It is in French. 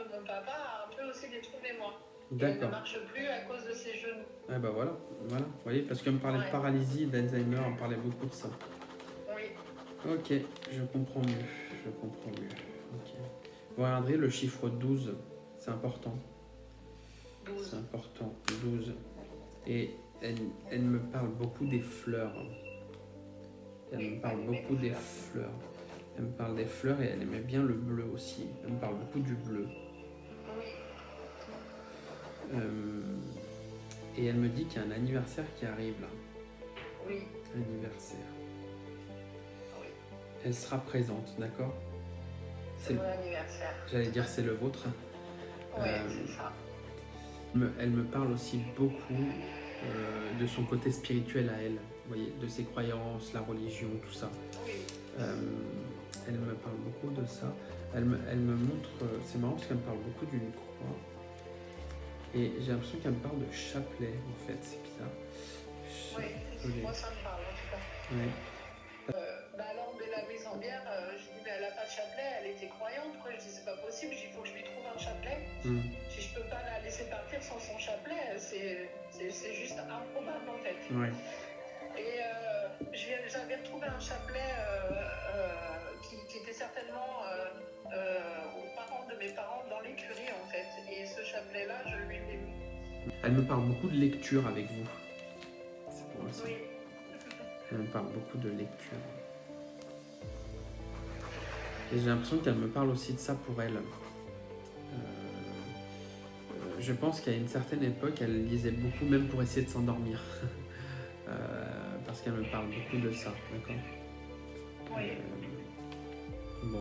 de mon papa a un peu aussi détruit moi. Elle ne D'accord. marche plus à cause de ses genoux. Ah bah voilà, voilà. Vous voyez, parce qu'elle me parlait de Ouais. paralysie, d'Alzheimer, elle me parlait beaucoup de ça. Oui, Ok, je comprends mieux. Je comprends mieux. Ok. Vous regarderez le chiffre 12, c'est important. 12. C'est important, 12. Et elle me parle beaucoup des fleurs. Elle me parle beaucoup des fleurs. Elle me parle des fleurs et elle aimait bien le bleu aussi. Elle me parle beaucoup du bleu. Oui, Et elle me dit qu'il y a un anniversaire qui arrive là. oui, Anniversaire. oui. Elle sera présente, d'accord? C'est mon anniversaire. J'allais dire c'est le vôtre. Oui, c'est ça. Elle me parle aussi beaucoup de son côté spirituel à elle. Vous voyez, de ses croyances, la religion, tout ça. Oui, Elle me parle beaucoup de ça. Elle me montre... c'est marrant parce qu'elle me parle beaucoup d'une croix. Et j'ai l'impression qu'elle me parle de chapelet, en fait. C'est bizarre. oui, moi ça me parle en tout cas. Ouais. Lors de la mise en bière, je dis mais elle n'a pas de chapelet, elle était croyante, quoi. Je dis c'est pas possible, il faut que je lui trouve un chapelet. Si je peux pas la laisser partir sans son chapelet, c'est juste improbable en fait. Ouais. Et j'avais retrouvé un chapelet qui était certainement aux parents de mes parents dans l'écurie en fait. Et ce chapelet-là, je lui ai mis. Elle me parle beaucoup de lecture avec vous. C'est pour ça. Oui. Elle me parle beaucoup de lecture. Et j'ai l'impression qu'elle me parle aussi de ça pour elle. Je pense qu'à une certaine époque, elle lisait beaucoup, même pour essayer de s'endormir. Parce qu'elle me parle beaucoup de ça, d'accord? Oui.